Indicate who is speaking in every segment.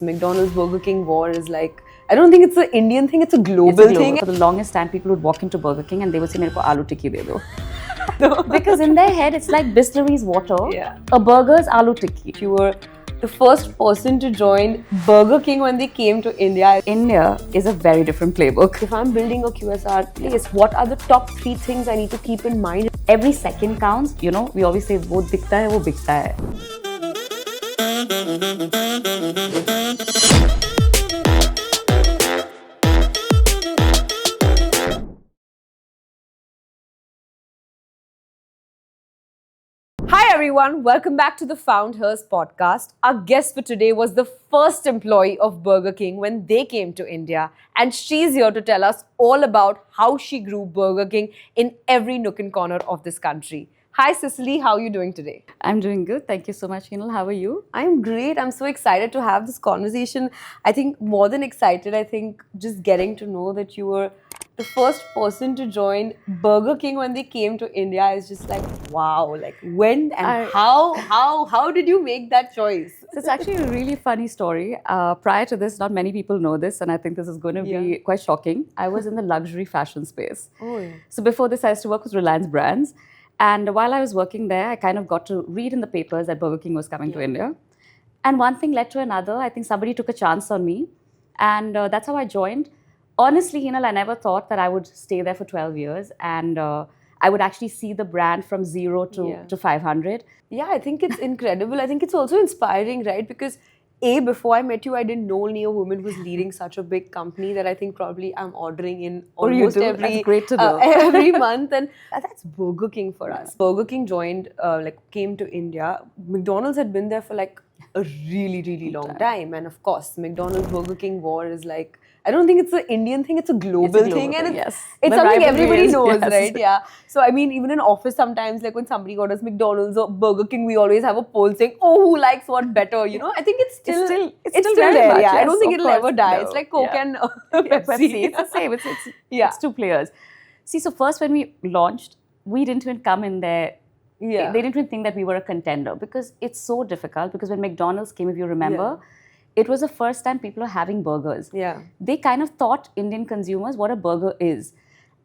Speaker 1: McDonald's Burger King war is like, I don't think it's an Indian thing, it's a global thing.
Speaker 2: For the longest time, people would walk into Burger King and they would say, "Mere ko aloo tikki de do." Because in their head, it's like Bisleri's water.
Speaker 1: Yeah.
Speaker 2: A burger's aloo tikki.
Speaker 1: You were the first person to join Burger King when they came to India.
Speaker 2: India is a very different playbook.
Speaker 1: If I'm building a QSR place, what are the top 3 things I need to keep in mind?
Speaker 2: Every second counts. You know, we always say, "wo dikta hai, wo bikta hai."
Speaker 1: Hi everyone, welcome back to the Found Hers podcast. Our guest for today was the first employee of Burger King when they came to India, and she's here to tell us all about how she grew Burger King in every nook and corner of this country. Hi Cicily, how are you doing today?
Speaker 2: I'm doing good. Thank you so much, Hinal. How are you?
Speaker 1: I'm great. I'm so excited to have this conversation. I think more than excited, I think just getting to know that you were the first person to join Burger King when they came to India is just like, wow, like when and how did you make that choice?
Speaker 2: So it's actually a really funny story. Prior to this, not many people know this, and I think this is going to be quite shocking. I was in the luxury fashion space.
Speaker 1: Oh, yeah.
Speaker 2: So before this, I used to work with Reliance Brands. And while I was working there, I kind of got to read in the papers that Burger King was coming to India. And one thing led to another. I think somebody took a chance on me. And that's how I joined. Honestly, Hinal, I never thought that I would stay there for 12 years. And I would actually see the brand from 0 to 500.
Speaker 1: Yeah, I think it's incredible. I think it's also inspiring, right? Because before I met you, I didn't know a woman was leading such a big company that I think probably I'm ordering in almost
Speaker 2: That's great to know.
Speaker 1: every month. And that's Burger King for us. Burger King came to India. McDonald's had been there for like a really, really long time. And of course, McDonald's Burger King war is like, I don't think it's an Indian thing, it's a global thing. And it's something everybody knows, right? Yeah. So, I mean, even in office sometimes, like when somebody orders McDonald's or Burger King, we always have a poll saying, oh, who likes what better? You know, I think it's still there.
Speaker 2: Much,
Speaker 1: yeah.
Speaker 2: Yes,
Speaker 1: I don't think it'll ever die.
Speaker 2: No.
Speaker 1: It's like Coke and
Speaker 2: Pepsi. It's the same. It's two players. See, so first when we launched, we didn't even come in there.
Speaker 1: Yeah.
Speaker 2: They didn't even think that we were a contender because it's so difficult. Because when McDonald's came, if you remember, it was the first time people are having burgers.
Speaker 1: Yeah.
Speaker 2: They kind of taught Indian consumers what a burger is.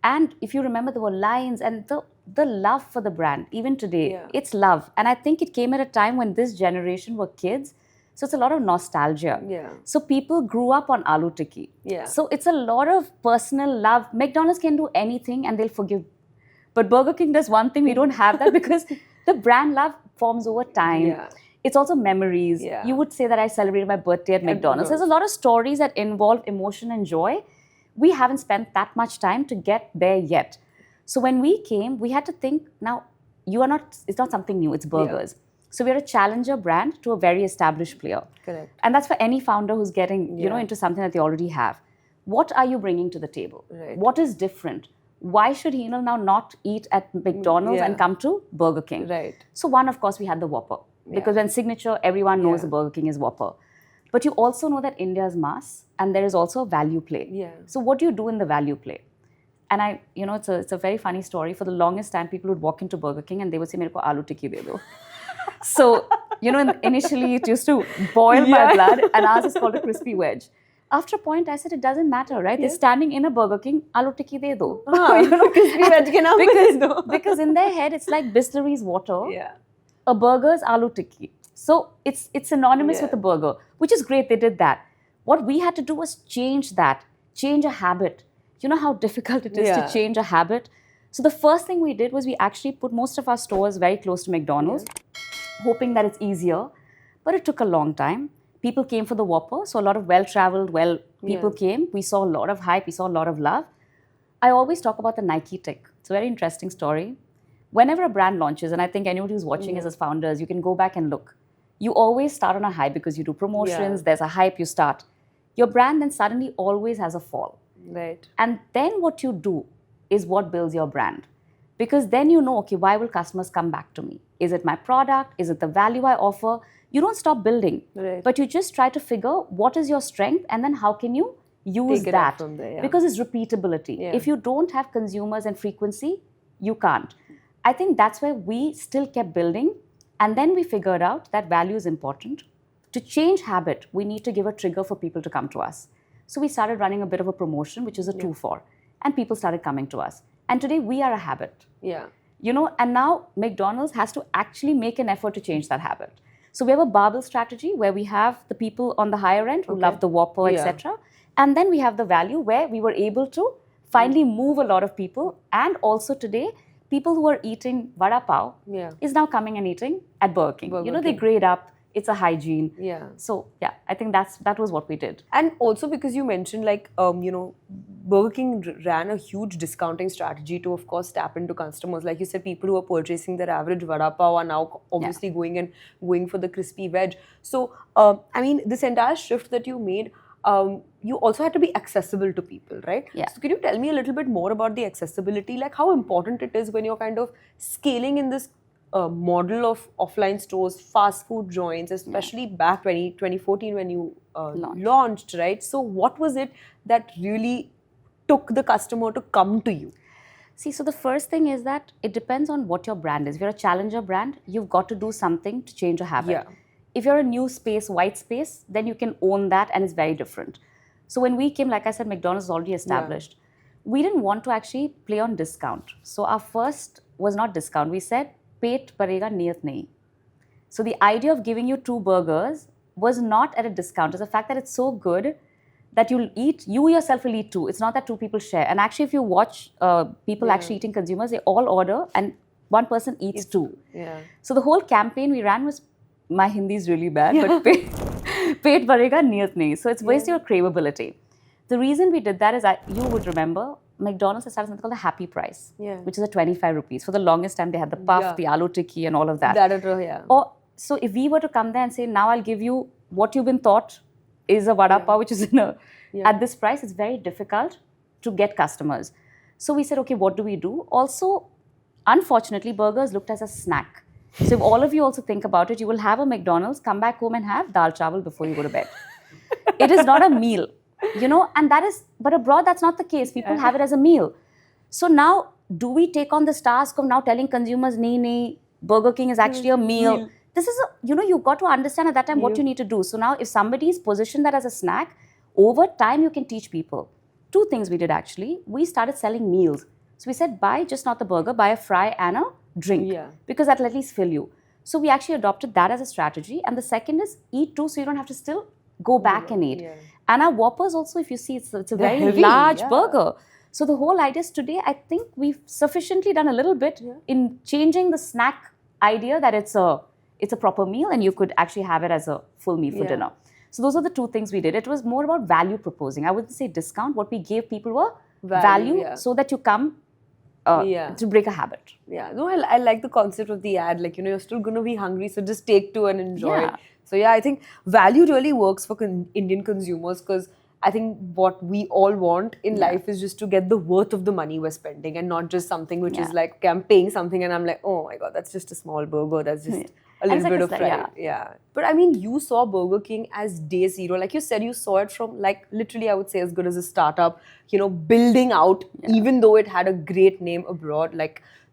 Speaker 2: And if you remember, there were lines and the love for the brand, even today, it's love. And I think it came at a time when this generation were kids. So it's a lot of nostalgia.
Speaker 1: Yeah.
Speaker 2: So people grew up on aloo tikki.
Speaker 1: Yeah.
Speaker 2: So it's a lot of personal love. McDonald's can do anything and they'll forgive. But Burger King does one thing, we don't have that because the brand love forms over time.
Speaker 1: Yeah.
Speaker 2: It's also memories.
Speaker 1: Yeah.
Speaker 2: You would say that I celebrated my birthday at McDonald's. There's a lot of stories that involve emotion and joy. We haven't spent that much time to get there yet. So when we came, we had to think, now, it's not something new, it's burgers. So we're a challenger brand to a very established player.
Speaker 1: Correct.
Speaker 2: And that's for any founder who's getting into something that they already have. What are you bringing to the table?
Speaker 1: Right.
Speaker 2: What is different? Why should Hinal now not eat at McDonald's and come to Burger King?
Speaker 1: Right.
Speaker 2: So one, of course, we had the Whopper. Because when signature, everyone knows the Burger King is Whopper. But you also know that India is mass and there is also a value play.
Speaker 1: Yeah.
Speaker 2: So what do you do in the value play? And it's a very funny story. For the longest time, people would walk into Burger King and they would say, "Mere ko aloo tikki de do." So, initially it used to boil my blood, and ours is called a crispy wedge. After a point, I said, it doesn't matter, right? They're standing in a Burger King, aloo tikki de do.
Speaker 1: Crispy veg ke naam pe de do.
Speaker 2: Because in their head, it's like Bisleri's water.
Speaker 1: Yeah.
Speaker 2: A burger's aloo tikki. So it's synonymous with a burger, which is great. They did that. What we had to do was change that, change a habit. You know how difficult it is to change a habit? So the first thing we did was we actually put most of our stores very close to McDonald's, hoping that it's easier. But it took a long time. People came for the Whopper, so a lot of well-traveled, people came. We saw a lot of hype, we saw a lot of love. I always talk about the Nike tick. It's a very interesting story. Whenever a brand launches, and I think anyone who's watching us as founders, you can go back and look. You always start on a high because you do promotions, there's a hype, you start. Your brand then suddenly always has a fall.
Speaker 1: Right.
Speaker 2: And then what you do is what builds your brand. Because then you know, okay, why will customers come back to me? Is it my product? Is it the value I offer? You don't stop building, but you just try to figure what is your strength and then how can you use that?
Speaker 1: From there,
Speaker 2: because it's repeatability. If you don't have consumers and frequency, you can't. I think that's where we still kept building. And then we figured out that value is important. to change habit, we need to give a trigger for people to come to us. So we started running a bit of a promotion, which is a 2 for, and people started coming to us. And today we are a habit.
Speaker 1: Yeah.
Speaker 2: And now McDonald's has to actually make an effort to change that habit. So we have a barbell strategy where we have the people on the higher end who love the Whopper, etc. And then we have the value where we were able to finally move a lot of people. And also today, people who are eating vada pav is now coming and eating at Burger King. They grade up. It's a hygiene.
Speaker 1: Yeah.
Speaker 2: So I think that was what we did.
Speaker 1: And also because you mentioned Burger King ran a huge discounting strategy to, of course, tap into customers. Like you said, people who are purchasing their average vada pav are now obviously going for the crispy veg. So, this entire shift that you made, you also had to be accessible to people, right?
Speaker 2: Yeah.
Speaker 1: So, can you tell me a little bit more about the accessibility? Like how important it is when you're kind of scaling in this model of offline stores, fast food joints, especially back 2014 when you launched, right? So what was it that really took the customer to come to you?
Speaker 2: See, so the first thing is that it depends on what your brand is. If you're a challenger brand, you've got to do something to change a habit.
Speaker 1: Yeah.
Speaker 2: If you're a new space, white space, then you can own that and it's very different. So when we came, like I said, McDonald's is already established. We didn't want to actually play on discount. So our first was not discount. We said, पेट भरेगा नियत नहीं. So the idea of giving you 2 burgers was not at a discount. It's the fact that it's so good that you yourself will eat 2. It's not that 2 people share. And actually, if you watch people actually eating, consumers, they all order and one person eats 2.
Speaker 1: Yeah.
Speaker 2: So the whole campaign we ran was, my Hindi is really bad, but पेट भरेगा नियत नहीं. So it's based your cravability. The reason we did that is, you would remember, McDonald's has started something called the Happy Price, which is a 25 rupees. For the longest time, they had the puff, the aloo tikki, and all of that. So if we were to come there and say, now I'll give you what you've been taught is a vada pav, which is at this price, it's very difficult to get customers. So we said, okay, what do we do? Also, unfortunately, burgers looked as a snack. So if all of you also think about it, you will have a McDonald's, come back home and have dal chawal before you go to bed. It is not a meal. And but abroad, that's not the case. People have it as a meal. So now, do we take on this task of now telling consumers, nahi, Burger King is actually a meal? This is, you've got to understand at that time what you need to do. So now, if somebody is positioned that as a snack, over time, you can teach people. 2 things we did actually. We started selling meals. So we said, buy just not the burger, buy a fry and a drink. Because that'll at least fill you. So we actually adopted that as a strategy. And the second is, eat 2 so you don't have to still go back and eat. And our Whoppers also, if you see, it's a very heavy, large burger. So the whole idea is today, I think we've sufficiently done a little bit in changing the snack idea that it's a proper meal and you could actually have it as a full meal for dinner. So those are the 2 things we did. It was more about value proposing. I wouldn't say discount. What we gave people were value so that you come to break a habit.
Speaker 1: Yeah, no, I like the concept of the ad. Like, you're still going to be hungry, so just take 2 and enjoy it. So I think value really works for Indian consumers because I think what we all want in life is just to get the worth of the money we're spending and not just something which is like, okay, I'm paying something and I'm like, oh my God, that's just a small burger. That's just a little bit of fry. But you saw Burger King as day zero. Like you said, you saw it from literally, I would say, as good as a startup, building out, even though it had a great name abroad.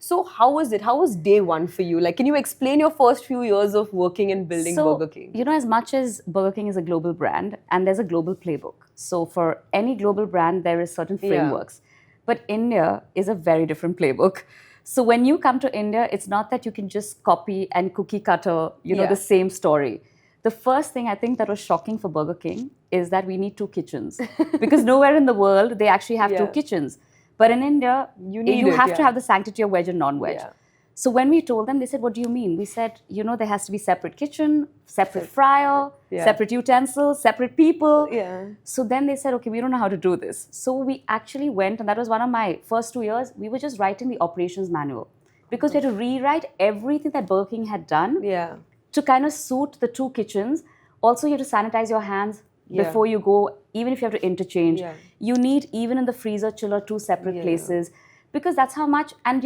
Speaker 1: So how was it? How was day one for you? Can you explain your first few years of working and building Burger King?
Speaker 2: As much as Burger King is a global brand and there's a global playbook. So for any global brand, there is certain frameworks. But India is a very different playbook. So when you come to India, it's not that you can just copy and cookie cutter, the same story. The first thing I think that was shocking for Burger King is that we need 2 kitchens. Because nowhere in the world, they actually have 2 kitchens. But in India, you have to have the sanctity of veg and non-veg. So when we told them, they said, what do you mean? We said, there has to be separate kitchen, separate fryer, separate utensils, separate people. So then they said, okay, we don't know how to do this. So we actually went, and that was one of my first 2 years, we were just writing the operations manual. Because we had to rewrite everything that Burger King had done to kind of suit the 2 kitchens. Also, you have to sanitize your hands before you go, even if you have to interchange. You need, even in the freezer chiller, 2 separate places. Because that's how much, and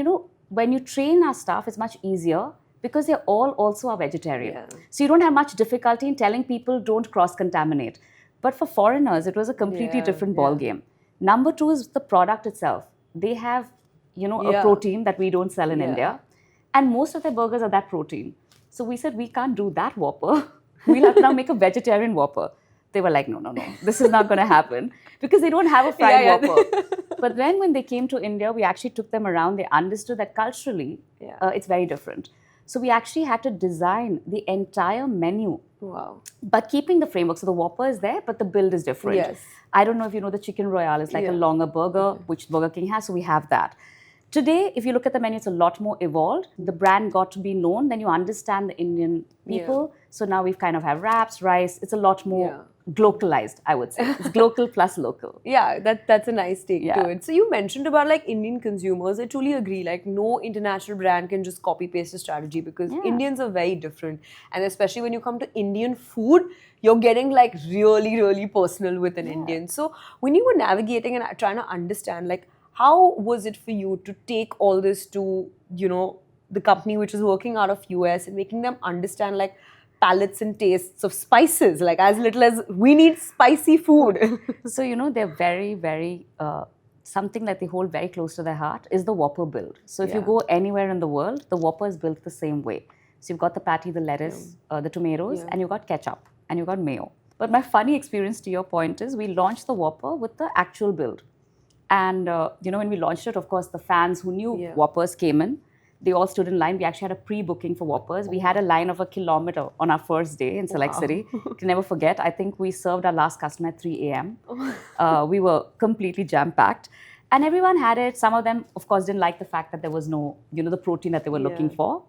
Speaker 2: when you train our staff, it's much easier because they're all also are vegetarian. So you don't have much difficulty in telling people don't cross-contaminate. But for foreigners, it was a completely different ballgame. Number 2 is the product itself. They have, a protein that we don't sell in India. And most of their burgers are that protein. So we said, we can't do that Whopper. we'll have to now make a vegetarian Whopper. They were like, no, this is not going to happen because they don't have a fried Whopper. But then when they came to India, we actually took them around. They understood that culturally, it's very different. So we actually had to design the entire menu.
Speaker 1: Wow.
Speaker 2: But keeping the framework. So the Whopper is there, but the build is different.
Speaker 1: Yes.
Speaker 2: I don't know if you know the Chicken Royale is like a longer burger, which Burger King has. So we have that. Today, if you look at the menu, it's a lot more evolved. The brand got to be known. Then you understand the Indian people. So now we've kind of have wraps, rice. It's a lot more glocalized, I would say. It's global plus local.
Speaker 1: Yeah, that's a nice take to it. So you mentioned about like Indian consumers. I truly agree. Like no international brand can just copy paste a strategy because Indians are very different. And especially when you come to Indian food, you're getting like really, really personal with an Indian. So when you were navigating and trying to understand like how was it for you to take all this to, you know, the company which is working out of US and making them understand like palates and tastes of spices, like as little as we need spicy food.
Speaker 2: So, you know, they're very, very, something that they hold very close to their heart is the Whopper build. So if you go anywhere in the world, the Whopper is built the same way. So you've got the patty, the lettuce, the tomatoes, and you've got ketchup, and you've got mayo. But my funny experience to your point is we launched the Whopper with the actual build. And, you know, when we launched it, of course, the fans who knew Whoppers came in. They all stood in line. We actually had a pre-booking for Whoppers. We had a line of 1 kilometer on our first day in Select City. Can never forget. I think we served our last customer at 3 a.m. We were completely jam-packed. And everyone had it. Some of them, of course, didn't like the fact that there was no, you know, the protein that they were looking for.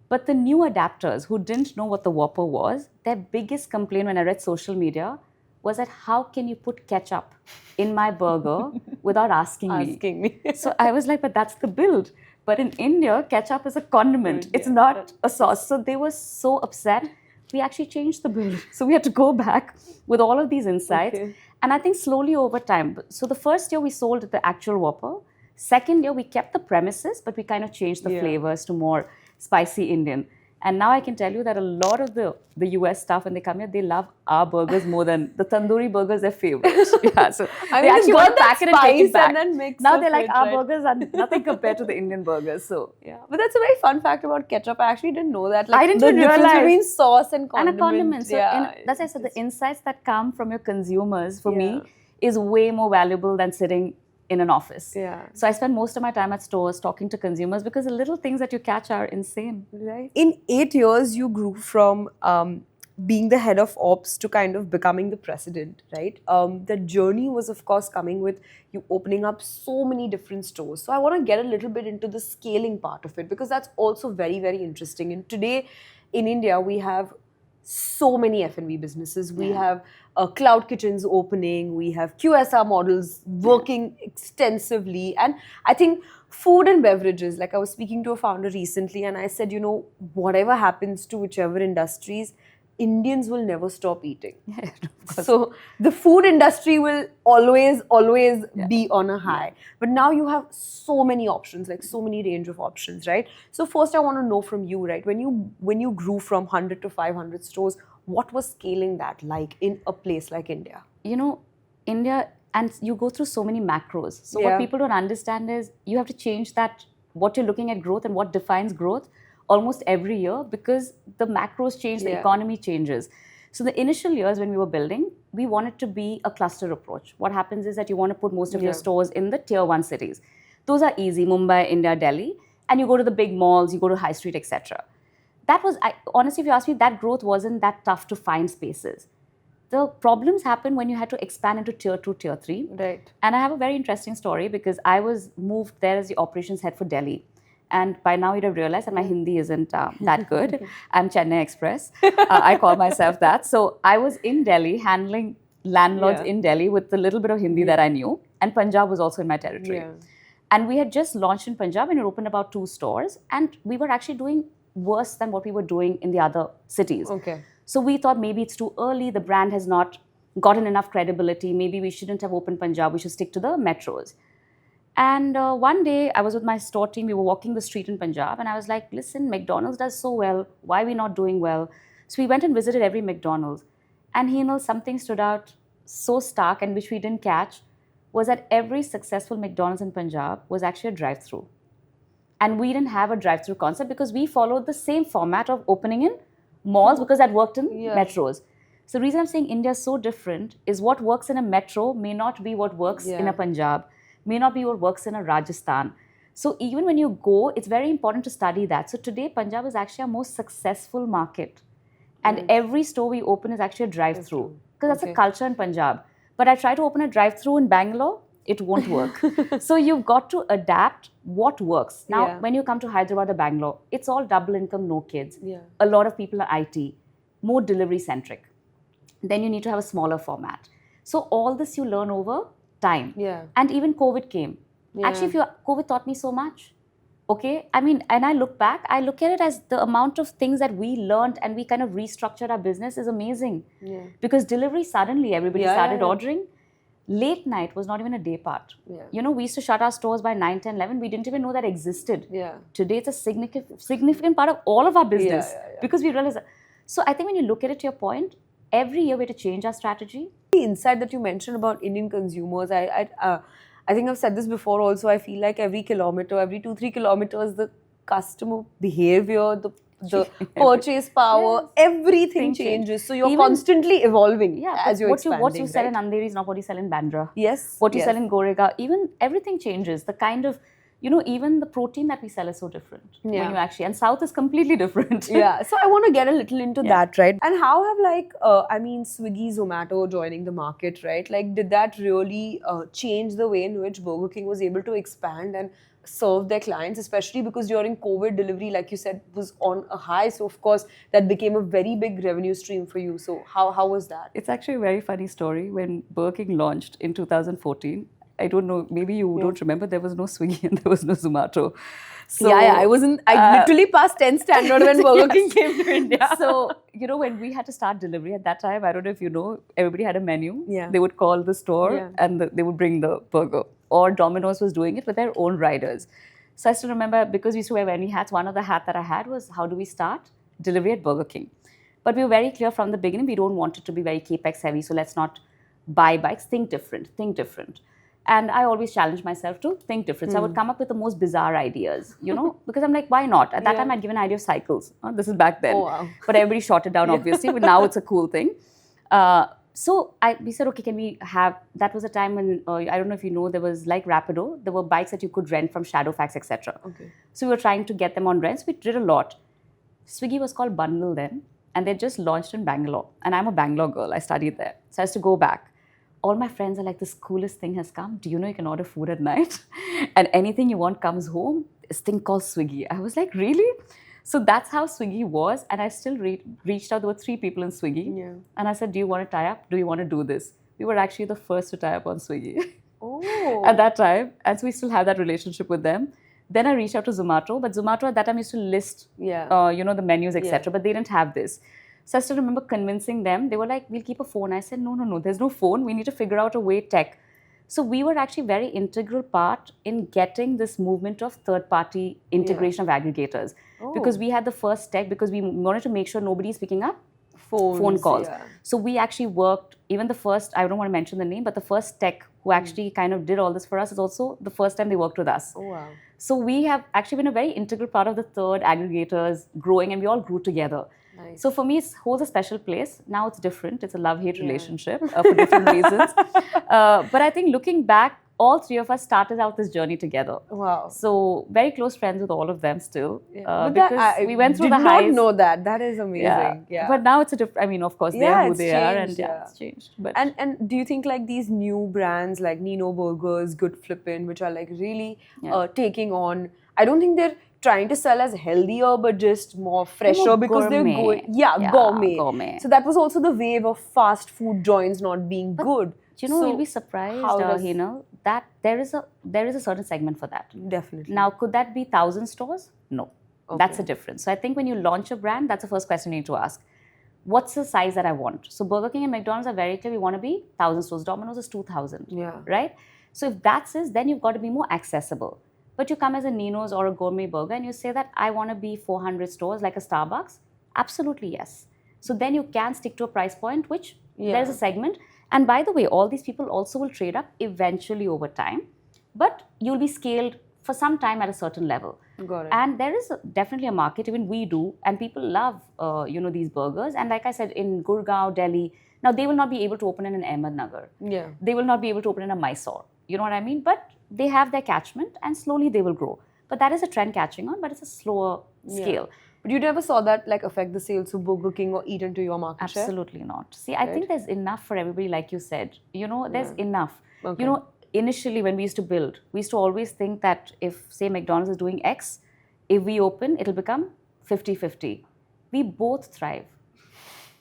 Speaker 2: But the new adapters who didn't know what the Whopper was, their biggest complaint when I read social media was that how can you put ketchup in my burger without asking me? So I was like, but that's the build. But in India, ketchup is a condiment. It's not a sauce. So they were so upset. We actually changed the build. So we had to go back with all of these insights. And I think slowly over time. So the first year we sold the actual Whopper. Second year we kept the premises, but we kind of changed the flavors to more spicy Indian. And now I can tell you that a lot of the US staff, when they come here, they love our burgers more than the tandoori burgers, their favorite. So
Speaker 1: I
Speaker 2: they
Speaker 1: mean,
Speaker 2: actually want to pack it and take it back.
Speaker 1: And then mix
Speaker 2: now they're like, our burgers are nothing compared to the Indian burgers. So
Speaker 1: but that's a very fun fact about ketchup. I actually didn't know that. Like,
Speaker 2: I didn't
Speaker 1: the
Speaker 2: even
Speaker 1: difference
Speaker 2: realize.
Speaker 1: between sauce and condiment.
Speaker 2: And a condiment. So that's why I said the insights that come from your consumers, for me, is way more valuable than sitting in an office. So I spend most of my time at stores talking to consumers because the little things that you catch are insane.
Speaker 1: Right. In 8 years, you grew from being the head of ops to kind of becoming the president, right? The journey was, of course, coming with you opening up so many different stores. So I want to get a little bit into the scaling part of it because that's also very, very interesting. And today in India, we have so many F&B businesses. We have cloud kitchens opening. We have QSR models working extensively. And I think food and beverages, like I was speaking to a founder recently and I said, you know, whatever happens to whichever industries, Indians will never stop eating. So the food industry will always be on a high. But now you have so many options, like so many range of options, right? So first I want to know from you, right? When you grew from 100 to 500 stores, what was scaling that like in a place like India?
Speaker 2: You know, India, and you go through so many macros. So what people don't understand is you have to change that, what you're looking at growth and what defines growth almost every year because the macros change, the economy changes. So the initial years when we were building, we wanted to be a cluster approach. What happens is that you want to put most of your stores in the tier 1 cities. Those are easy, Mumbai, India, Delhi. And you go to the big malls, you go to high street, etc. That was, honestly, if you ask me, that growth wasn't that tough to find spaces. The problems happened when you had to expand into tier 2, tier 3.
Speaker 1: Right.
Speaker 2: And I have a very interesting story because I was moved there as the operations head for Delhi. And by now you'd have realized that my Hindi isn't that good. I'm Chennai Express. I call myself that. So I was in Delhi handling landlords in Delhi with the little bit of Hindi that I knew. And Punjab was also in my territory. And we had just launched in Punjab and we opened about 2 stores. And we were actually doing worse than what we were doing in the other cities. So we thought maybe it's too early. The brand has not gotten enough credibility. Maybe we shouldn't have opened Punjab. We should stick to the metros. And one day, I was with my store team. We were walking the street in Punjab. And I was like, listen, McDonald's does so well. Why are we not doing well? So we went and visited every McDonald's. And you know, something stood out so stark and which we didn't catch was that every successful McDonald's in Punjab was actually a drive-through. And we didn't have a drive-through concept because we followed the same format of opening in malls because that worked in
Speaker 1: Yeah.
Speaker 2: metros. So the reason I'm saying India is so different is what works in a metro may not be what works in
Speaker 1: Yeah.
Speaker 2: a Punjab, may not be what works in a Rajasthan. So even when you go, it's very important to study that. So today, Punjab is actually our most successful market. And
Speaker 1: Nice.
Speaker 2: every store we open is actually a drive-through.
Speaker 1: Drive-through.
Speaker 2: Because that's
Speaker 1: Okay.
Speaker 2: a culture in Punjab. But I try to open a drive-through in Bangalore, it won't work. So you've got to adapt what works. Now,
Speaker 1: Yeah.
Speaker 2: when you come to Hyderabad or Bangalore, it's all double income, no kids.
Speaker 1: Yeah.
Speaker 2: A lot of people are IT, more delivery-centric. Then you need to have a smaller format. So all this you learn over time.
Speaker 1: Yeah.
Speaker 2: And even COVID came.
Speaker 1: Yeah.
Speaker 2: Actually, COVID taught me so much. Okay, I mean, and I look back, I look at it as the amount of things that we learned and we kind of restructured our business is amazing.
Speaker 1: Yeah.
Speaker 2: Because delivery, suddenly everybody
Speaker 1: Yeah,
Speaker 2: started
Speaker 1: yeah.
Speaker 2: ordering. Late night was not even a day part.
Speaker 1: Yeah.
Speaker 2: You know, we used to shut our stores by 9, 10, 11. We didn't even know that existed.
Speaker 1: Yeah.
Speaker 2: Today, it's a significant part of all of our business
Speaker 1: Yeah.
Speaker 2: because we realize that. So I think when you look at it to your point, every year we have to change our strategy.
Speaker 1: The insight that you mentioned about Indian consumers, I think I've said this before also. I feel like every kilometer, every 2-3 kilometers, the customer behavior, the purchase power, everything changes. So you're
Speaker 2: Even-
Speaker 1: constantly evolving
Speaker 2: Yeah,
Speaker 1: as you're
Speaker 2: what
Speaker 1: expanding.
Speaker 2: you sell in
Speaker 1: right?
Speaker 2: Andheri is not what you sell in Bandra.
Speaker 1: Yes.
Speaker 2: What you
Speaker 1: yes.
Speaker 2: sell in Gorega, even everything changes. The kind of, you know, even the protein that we sell is so different.
Speaker 1: Yeah.
Speaker 2: When you actually, and South is completely different.
Speaker 1: Yeah, so I want to get a little into that, right? And how have Swiggy, Zomato joining the market, right? Like, did that really change the way in which Burger King was able to expand and serve their clients, especially because during COVID, delivery, like you said, was on a high. So of course, that became a very big revenue stream for you. So how was that?
Speaker 2: It's actually a very funny story. When Burger King launched in 2014, I don't know, maybe you don't remember, there was no Swiggy and there was no Zomato. So,
Speaker 1: I literally passed 10th standard when Burger King came to India.
Speaker 2: So, you know, when we had to start delivery at that time, I don't know if you know, everybody had a menu.
Speaker 1: Yeah.
Speaker 2: They would call the store and they would bring the burger. Or Domino's was doing it with their own riders. So I still remember, because we used to wear many hats, one of the hats that I had was, how do we start delivery at Burger King? But we were very clear from the beginning, we don't want it to be very capex heavy, so let's not buy bikes, think different. And I always challenge myself to think different. So I would come up with the most bizarre ideas, you know, because I'm like, why not? At that time, I'd given an idea of cycles. This is back then.
Speaker 1: Oh, wow.
Speaker 2: But everybody shot it down, obviously, but now it's a cool thing. So we said, okay, can we have, that was a time when, I don't know if you know, there was like Rapido, there were bikes that you could rent from Shadowfax, etc.
Speaker 1: Okay.
Speaker 2: So we were trying to get them on rents. We did a lot. Swiggy was called Bundle then, and they just launched in Bangalore. And I'm a Bangalore girl, I studied there. So I used to go back. All my friends are like, this coolest thing has come. Do you know you can order food at night? And anything you want comes home. This thing called Swiggy. I was like, really? So that's how Swiggy was. And I still reached out. There were 3 people in Swiggy.
Speaker 1: Yeah.
Speaker 2: And I said, do you want to tie up? Do you want to do this? We were actually the first to tie up on Swiggy
Speaker 1: Oh.
Speaker 2: at that time. And so we still have that relationship with them. Then I reached out to Zomato. But Zomato at that time used to list, you know, the menus, etc. But they didn't have this. So I still remember convincing them. They were like, we'll keep a phone. I said, no, there's no phone. We need to figure out a way tech. So we were actually very integral part in getting this movement of third-party integration of aggregators. Because we had the first tech, because we wanted to make sure nobody's picking up phone calls.
Speaker 1: Yeah.
Speaker 2: So we actually worked, even the first, I don't want to mention the name, but the first tech who actually kind of did all this for us is also the first time they worked with us.
Speaker 1: Oh, wow.
Speaker 2: So we have actually been a very integral part of the third aggregators growing, and we all grew together.
Speaker 1: Nice.
Speaker 2: So for me, it holds a special place. Now it's different. It's a love-hate relationship for different reasons. But I think looking back, all 3 of us started out this journey together.
Speaker 1: Wow.
Speaker 2: So very close friends with all of them still.
Speaker 1: But
Speaker 2: Because we went through the
Speaker 1: did
Speaker 2: highs.
Speaker 1: not know that. That is amazing. Yeah.
Speaker 2: But now it's a different, I mean, of course, they are who
Speaker 1: it's
Speaker 2: they are, and
Speaker 1: changed,
Speaker 2: it's changed. But
Speaker 1: And do you think like these new brands like Nino Burgers, Good Flippin', which are like really taking on, I don't think they're trying to sell as healthier, but just more fresher because they're
Speaker 2: gourmet.
Speaker 1: going, gourmet. So that was also the wave of fast food joints not being good.
Speaker 2: You know,
Speaker 1: So
Speaker 2: you'll be surprised, Heenal, that there is a certain segment for that.
Speaker 1: Definitely.
Speaker 2: Now, could that be 1,000 stores? No. That's the difference. So I think when you launch a brand, that's the first question you need to ask. What's the size that I want? So Burger King and McDonald's are very clear. We want to be 1,000 stores. Domino's is 2,000.
Speaker 1: Yeah.
Speaker 2: Right? So if that's it, then you've got to be more accessible. But you come as a Nino's or a Gourmet burger and you say that I want to be 400 stores like a Starbucks. Absolutely yes. So then you can stick to a price point, which there's a segment. And by the way, all these people also will trade up eventually over time. But you'll be scaled for some time at a certain level.
Speaker 1: Got it.
Speaker 2: And there is definitely a market, even we do, and people love, these burgers. And like I said, in Gurgaon, Delhi, now they will not be able to open in an Ahmednagar.
Speaker 1: Yeah.
Speaker 2: They will not be able to open in a Mysore. You know what I mean? But they have their catchment, and slowly they will grow. But that is a trend catching on, but it's a slower scale.
Speaker 1: But you never saw that like affect the sales of Burger King or eat into your market share?
Speaker 2: Absolutely not. See, I think there's enough for everybody, like you said. There's enough.
Speaker 1: Okay.
Speaker 2: Initially when we used to build, we used to always think that if, say, McDonald's is doing X, if we open, it'll become 50-50. We both thrive.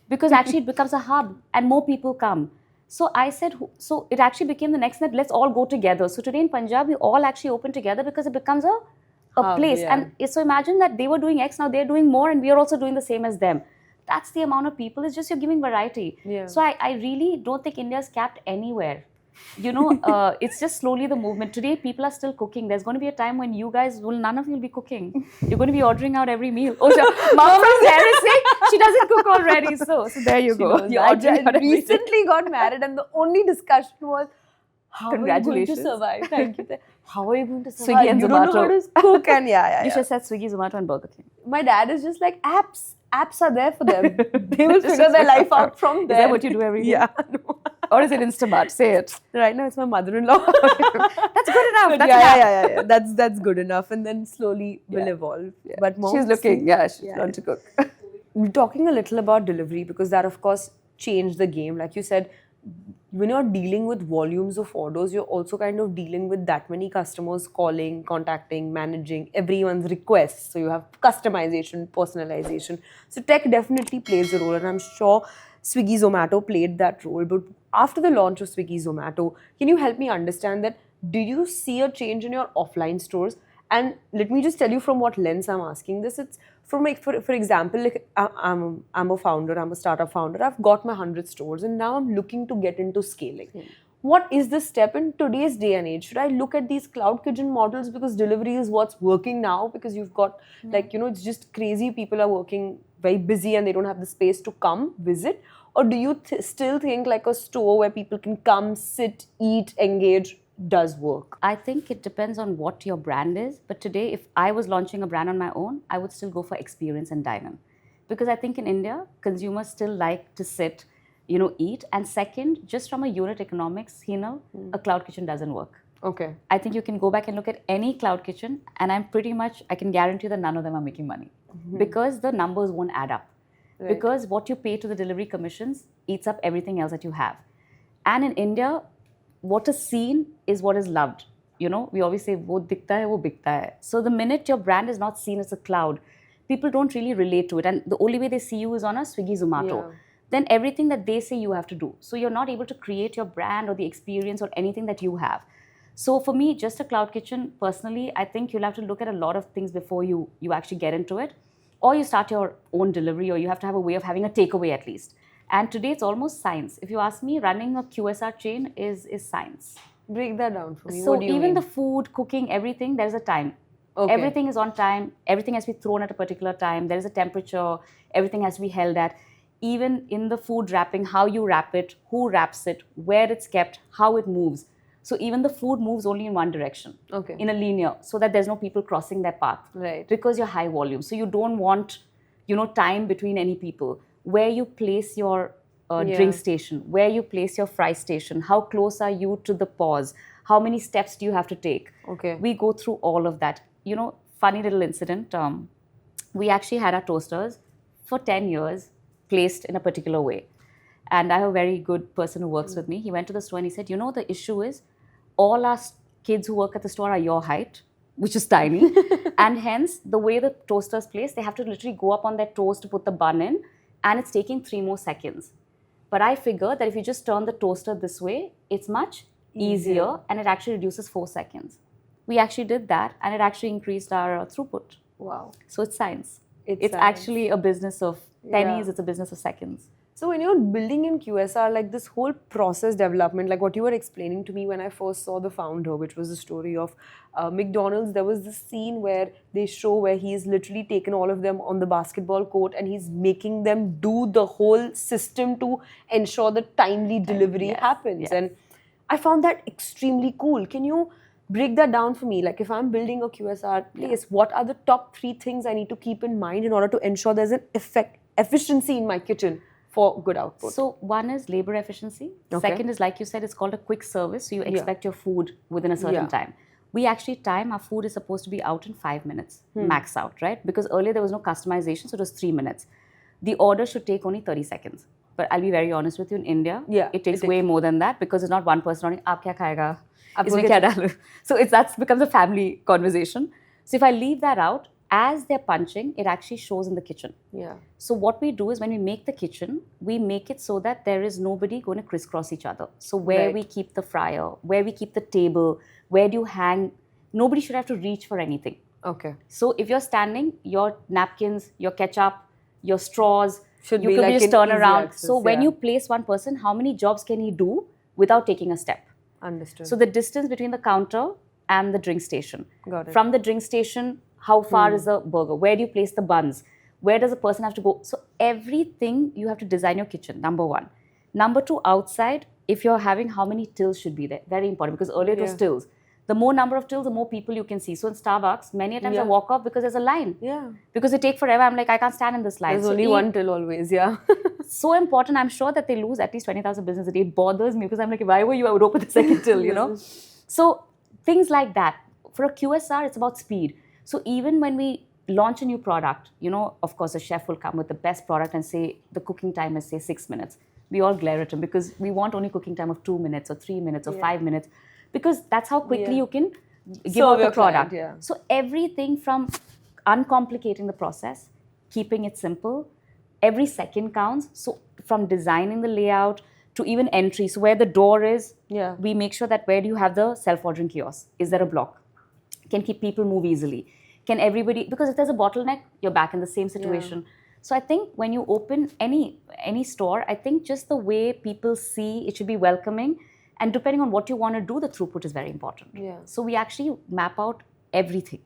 Speaker 2: Because actually it becomes a hub and more people come. So I said, so it actually became the next net, let's all go together. So today in Punjab, we all actually open together because it becomes a place.
Speaker 1: Yeah.
Speaker 2: And so imagine that they were doing X, now they're doing more, and we are also doing the same as them. That's the amount of people. It's just you're giving variety.
Speaker 1: Yeah.
Speaker 2: So I really don't think India is capped anywhere. It's just slowly the movement. Today, people are still cooking. There's going to be a time when none of you will be cooking. You're going to be ordering out every meal. Oh, sure. Mom from there is saying she doesn't cook already. So there you go.
Speaker 1: I recently got married, and the only discussion was, how are you going to
Speaker 2: Congratulations.
Speaker 1: survive? Thank you. How are you going to survive?
Speaker 2: Swiggy and
Speaker 1: you don't know how
Speaker 2: Zomato.
Speaker 1: to cook, and
Speaker 2: You should have said Swiggy, Zomato, and Burger King.
Speaker 1: My dad is just like, apps are there for them. They will figure their life out from there.
Speaker 2: Is that what you do every day?
Speaker 1: Yeah. No.
Speaker 2: Or is it Instamart? Say it.
Speaker 1: Right now, it's my mother-in-law.
Speaker 2: That's good enough.
Speaker 1: But
Speaker 2: That's enough.
Speaker 1: That's good enough, and then slowly will evolve.
Speaker 2: Yeah.
Speaker 1: But mom,
Speaker 2: She's looking. She's learned to cook.
Speaker 1: We're talking a little about delivery because that, of course, changed the game. Like you said, when you're dealing with volumes of orders, you're also kind of dealing with that many customers calling, contacting, managing everyone's requests. So you have customization, personalization. So tech definitely plays a role, and I'm sure Swiggy, Zomato played that role. But after the launch of Swiggy, Zomato, can you help me understand that? Did you see a change in your offline stores? And let me just tell you from what lens I'm asking this. It's from, like, for example, like I'm a founder, I'm a startup founder. I've got my 100 stores, and now I'm looking to get into scaling. What is the step in today's day and age? Should I look at these cloud kitchen models because delivery is what's working now? Because you've got it's just crazy. People are working very busy and they don't have the space to come visit. Or do you still think like a store where people can come, sit, eat, engage does work?
Speaker 2: I think it depends on what your brand is. But today, if I was launching a brand on my own, I would still go for experience and dine in. Because I think in India, consumers still like to sit, eat. And second, just from a unit economics, a cloud kitchen doesn't work.
Speaker 1: Okay.
Speaker 2: I think you can go back and look at any cloud kitchen, and I can guarantee that none of them are making money. Because the numbers won't add up. Right. Because what you pay to the delivery commissions eats up everything else that you have. And in India, what is seen is what is loved. We always say, wo dikhta hai, wo bikta hai. So the minute your brand is not seen as a cloud, people don't really relate to it. And the only way they see you is on a Swiggy, Zomato. Then everything that they say you have to do. So you're not able to create your brand or the experience or anything that you have. So for me, just a cloud kitchen, personally, I think you'll have to look at a lot of things before you actually get into it. Or you start your own delivery, or you have to have a way of having a takeaway at least. And today it's almost science. If you ask me, running a QSR chain is science.
Speaker 1: Break that down for me.
Speaker 2: So
Speaker 1: what do you
Speaker 2: even
Speaker 1: mean?
Speaker 2: the food, cooking, everything, there's a time.
Speaker 1: Okay.
Speaker 2: Everything is on time. Everything has to be thrown at a particular time. There is a temperature. Everything has to be held at. Even in the food wrapping, how you wrap it, who wraps it, where it's kept, how it moves. So even the food moves only in one direction, in a linear, so that there's no people crossing their path.
Speaker 1: Right.
Speaker 2: Because you're high volume. So you don't want, time between any people. Where you place your drink station, where you place your fry station, how close are you to the pause, how many steps do you have to take?
Speaker 1: Okay.
Speaker 2: We go through all of that. Funny little incident. We actually had our toasters for 10 years placed in a particular way. And I have a very good person who works with me. He went to the store and he said, the issue is all our kids who work at the store are your height, which is tiny. And hence, the way the toaster's placed, they have to literally go up on their toes to put the bun in. And it's taking 3 more seconds. But I figured that if you just turn the toaster this way, it's much easier and it actually reduces 4 seconds. We actually did that and it actually increased our throughput.
Speaker 1: Wow.
Speaker 2: So it's science. It's
Speaker 1: science.
Speaker 2: Actually a business of pennies, it's a business of seconds.
Speaker 1: So when you're building in QSR, like this whole process development, like what you were explaining to me when I first saw The Founder, which was the story of McDonald's, there was this scene where they show where he's literally taken all of them on the basketball court and he's making them do the whole system to ensure that timely delivery happens.
Speaker 2: Yes.
Speaker 1: And I found that extremely cool. Can you break that down for me. Like if I'm building a QSR place, what are the top 3 things I need to keep in mind in order to ensure there's an efficiency in my kitchen for good output?
Speaker 2: So one is labor efficiency.
Speaker 1: Okay.
Speaker 2: Second is, like you said, it's called a quick service. So you expect your food within a certain time. We actually time our food is supposed to be out in 5 minutes, max out, right? Because earlier there was no customization, so it was 3 minutes. The order should take only 30 seconds. But I'll be very honest with you, in India, it takes way more than that, because it's not one person ordering, aap kya khayega? Isme kya dalu? So that becomes a family conversation. So if I leave that out, as they're punching, it actually shows in the kitchen.
Speaker 1: Yeah.
Speaker 2: So what we do is, when we make the kitchen, we make it so that there is nobody going to crisscross each other. So where we keep the fryer, where we keep the table, where do you hang, nobody should have to reach for anything.
Speaker 1: Okay.
Speaker 2: So if you're standing, your napkins, your ketchup, your straws,
Speaker 1: should
Speaker 2: you
Speaker 1: be
Speaker 2: could
Speaker 1: like
Speaker 2: just turn around.
Speaker 1: Access,
Speaker 2: so when you place one person, how many jobs can he do without taking a step?
Speaker 1: Understood.
Speaker 2: So the distance between the counter and the drink station.
Speaker 1: Got it.
Speaker 2: From the drink station, how far is the burger? Where do you place the buns? Where does the person have to go? So everything you have to design your kitchen, number one. Number two, outside, if you're having, how many tills should be there? Very important, because earlier it was tills. The more number of tills, the more people you can see. So in Starbucks, many a times I walk off because there's a line.
Speaker 1: Yeah.
Speaker 2: Because they take forever. I'm like, I can't stand in this line.
Speaker 1: There's only one till always,
Speaker 2: So important. I'm sure that they lose at least 20,000 business a day. It bothers me, because I'm like, if I were you, I would open the second till, you know. So things like that. For a QSR, it's about speed. So even when we launch a new product, you know, of course, the chef will come with the best product and say the cooking time is, say, 6 minutes. We all glare at him, because we want only cooking time of 2 minutes or 3 minutes or 5 minutes, because that's how quickly you can give out the product. So everything from uncomplicating the process, keeping it simple, every second counts. So from designing the layout to even entry, so where the door is, we make sure that where do you have the self-ordering kiosk? Is there a block? Can keep people move easily? Can everybody, because if there's a bottleneck, you're back in the same situation. So I think when you open any store, I think just the way people see, it should be welcoming. And depending on what you want to do, the throughput is very important. So we actually map out everything.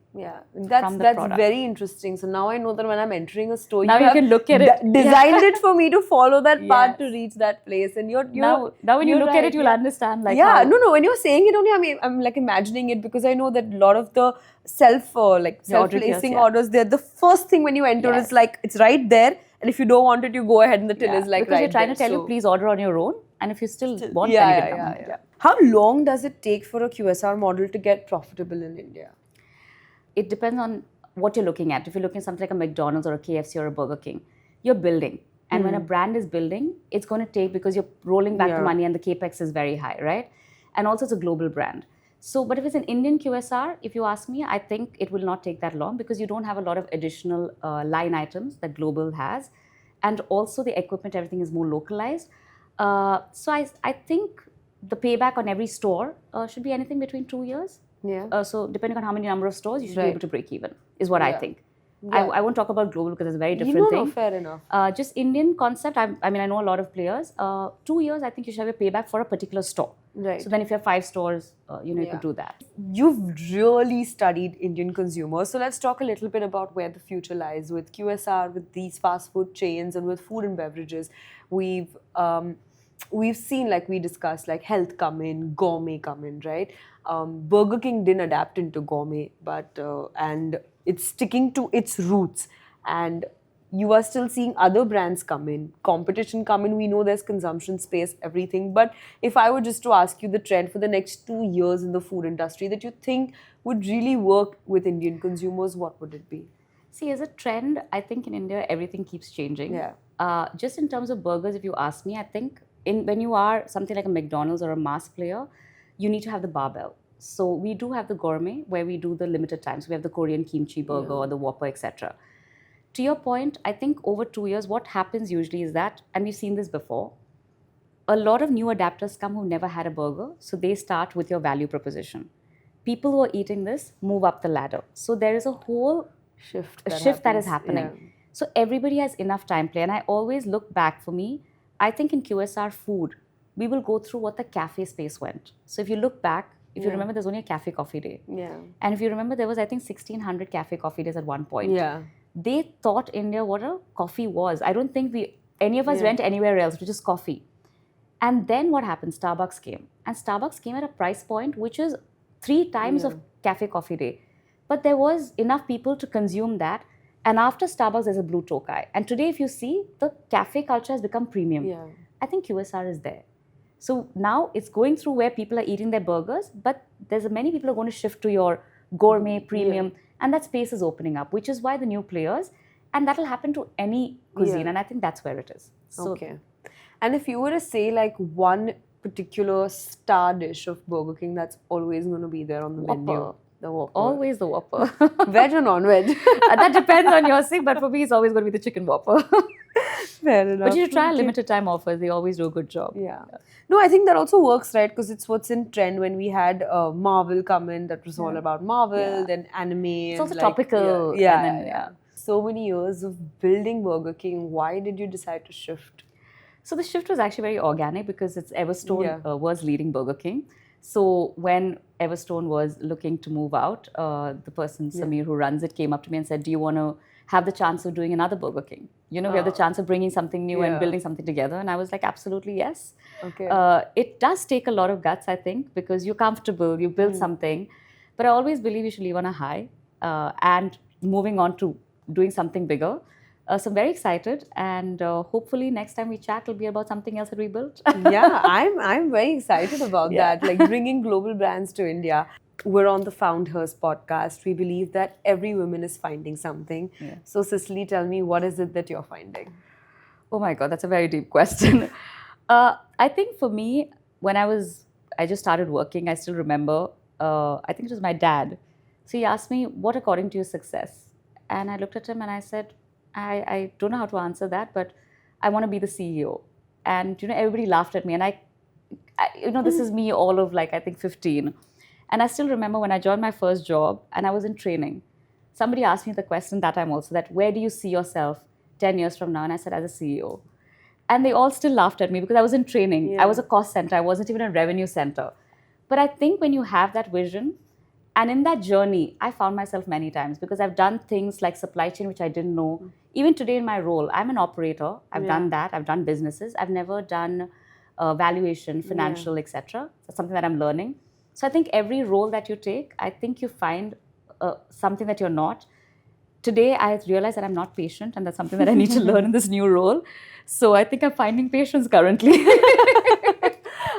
Speaker 1: That's very interesting. So now I know that when I'm entering a store,
Speaker 2: now you can look at it.
Speaker 1: Designed it for me to follow that path to reach that place. And
Speaker 2: now when you look at it, you'll understand. Like
Speaker 1: when you're saying it only, I'm like imagining it, because I know that a lot of the self-placing orders, they're the first thing when you enter. It's like, it's right there. And if you don't want it, you go ahead and the till is like
Speaker 2: because
Speaker 1: right
Speaker 2: you're trying
Speaker 1: there.
Speaker 2: to tell you, please order on your own. And if you still want, then you can come.
Speaker 1: How long does it take for a QSR model to get profitable in India?
Speaker 2: It depends on what you're looking at. If you're looking at something like a McDonald's or a KFC or a Burger King, you're building. And when a brand is building, it's going to take, because you're rolling back the money and the capex is very high, right? And also it's a global brand. So, but if it's an Indian QSR, if you ask me, I think it will not take that long, because you don't have a lot of additional line items that global has. And also the equipment, everything is more localized. So I think the payback on every store should be anything between 2 years. So depending on how many number of stores, you should be able to break even, is what I think. I won't talk about global, because it's a very different thing.
Speaker 1: No, fair enough.
Speaker 2: Just Indian concept, I mean, I know a lot of players. 2 years, I think you should have a payback for a particular store.
Speaker 1: Right.
Speaker 2: So then if you have 5 stores, you could do that.
Speaker 1: You've really studied Indian consumers. So let's talk a little bit about where the future lies with QSR, with these fast food chains, and with food and beverages. We've seen, like we discussed, like health come in, gourmet come in, right? Burger King didn't adapt into gourmet, but and it's sticking to its roots. And you are still seeing other brands come in, competition come in. We know there's consumption space, everything. But if I were just to ask you the trend for the next 2 years in the food industry that you think would really work with Indian consumers, what would it be?
Speaker 2: See, as a trend, I think in India, everything keeps changing. Just in terms of burgers, if you ask me, I think when you are something like a McDonald's or a mass player, you need to have the barbell. So we do have the gourmet, where we do the limited times. We have the Korean kimchi burger or the Whopper, etc. To your point, I think over 2 years, what happens usually is that, and we've seen this before, a lot of new adapters come who never had a burger. So they start with your value proposition. People who are eating this move up the ladder. So there is a whole shift that is happening. So everybody has enough time play. And I always look back, for me, I think in QSR food, we will go through what the cafe space went. So if you look back, if you remember, there's only a cafe coffee day. And if you remember, there was, I think, 1,600 cafe coffee days at one point. They taught India what a coffee was. I don't think any of us went anywhere else, which is coffee. And then what happened? Starbucks came. And Starbucks came at a price point which is 3 times of cafe coffee day. But there was enough people to consume that. And after Starbucks, there's a blue tokai. And today, if you see, the cafe culture has become premium.
Speaker 1: Yeah.
Speaker 2: I think QSR is there. So now it's going through where people are eating their burgers, but there's many people are going to shift to your gourmet, premium, and that space is opening up, which is why the new players, and that'll happen to any cuisine, and I think that's where it is. So,
Speaker 1: okay. And if you were to say like one particular star dish of Burger King that's always going to be there on the menu. The Whopper.
Speaker 2: Always the Whopper.
Speaker 1: Veg or non-veg?
Speaker 2: That depends on your thing, but for me, it's always going to be the chicken Whopper.
Speaker 1: Fair enough.
Speaker 2: But you should try limited time offers. They always do a good job.
Speaker 1: Yeah. No, I think that also works, right? Because it's what's in trend. When we had Marvel come in, that was all about Marvel, then anime.
Speaker 2: It's also
Speaker 1: like,
Speaker 2: topical.
Speaker 1: Yeah. So many years of building Burger King. Why did you decide to shift?
Speaker 2: So the shift was actually very organic because it's Everstone was leading Burger King. So when Everstone was looking to move out, the person, Samir, who runs it, came up to me and said, do you want to have the chance of doing another Burger King? You know, we have the chance of bringing something new and building something together. And I was like, absolutely, yes.
Speaker 1: Okay.
Speaker 2: It does take a lot of guts, I think, because you're comfortable, you build something. But I always believe you should leave on a high and moving on to doing something bigger. So I'm very excited, and hopefully next time we chat will be about something else that we built.
Speaker 1: Yeah, I'm very excited about that. Like bringing global brands to India. We're on the Found Hers podcast. We believe that every woman is finding something. Yeah. So Cicily, tell me, what is it that you're finding?
Speaker 2: Oh my God, that's a very deep question. I think for me, when I just started working, I still remember, I think it was my dad. So he asked me, what according to you is success? And I looked at him and I said, I don't know how to answer that, but I want to be the CEO. And, you know, everybody laughed at me. And I this is me all of like, I think 15. And I still remember when I joined my first job and I was in training, somebody asked me the question that time also, that where do you see yourself 10 years from now? And I said, as a CEO. And they all still laughed at me because I was in training. Yeah. I was a cost center. I wasn't even a revenue center. But I think when you have that vision, and in that journey, I found myself many times because I've done things like supply chain, which I didn't know. Even today in my role, I'm an operator. I've done that. I've done businesses. I've never done valuation, financial, etc. That's something that I'm learning. So I think every role that you take, I think you find something that you're not. Today, I realize that I'm not patient, and that's something that I need to learn in this new role. So I think I'm finding patience currently.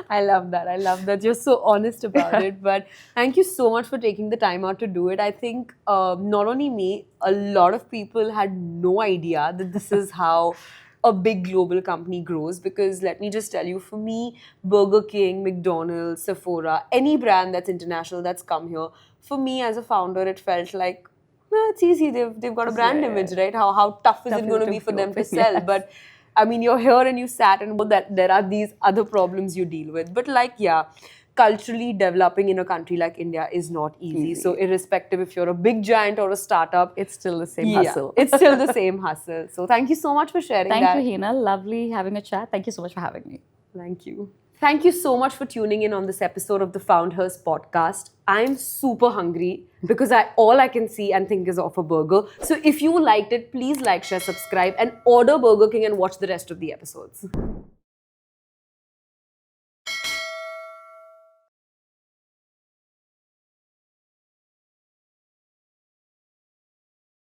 Speaker 1: I love that. I love that you're so honest about it. But thank you so much for taking the time out to do it. I think not only me, a lot of people had no idea that this is how a big global company grows. Because let me just tell you, for me, Burger King, McDonald's, Sephora, any brand that's international that's come here, for me as a founder, it felt like, it's easy. They've got a brand image, right? How tough is it going to be for them to sell? Yes. But I mean, you're here and you sat and know that there are these other problems you deal with. But like, culturally developing in a country like India is not easy. So irrespective if you're a big giant or a startup,
Speaker 2: it's still the same hustle.
Speaker 1: It's still the same hustle. So thank you so much for sharing that.
Speaker 2: Thank you, Hina. Lovely having a chat. Thank you so much for having me.
Speaker 1: Thank you. Thank you so much for tuning in on this episode of the Found Hers podcast. I'm super hungry because all I can see and think is of a burger. So if you liked it, please like, share, subscribe and order Burger King and watch the rest of the episodes.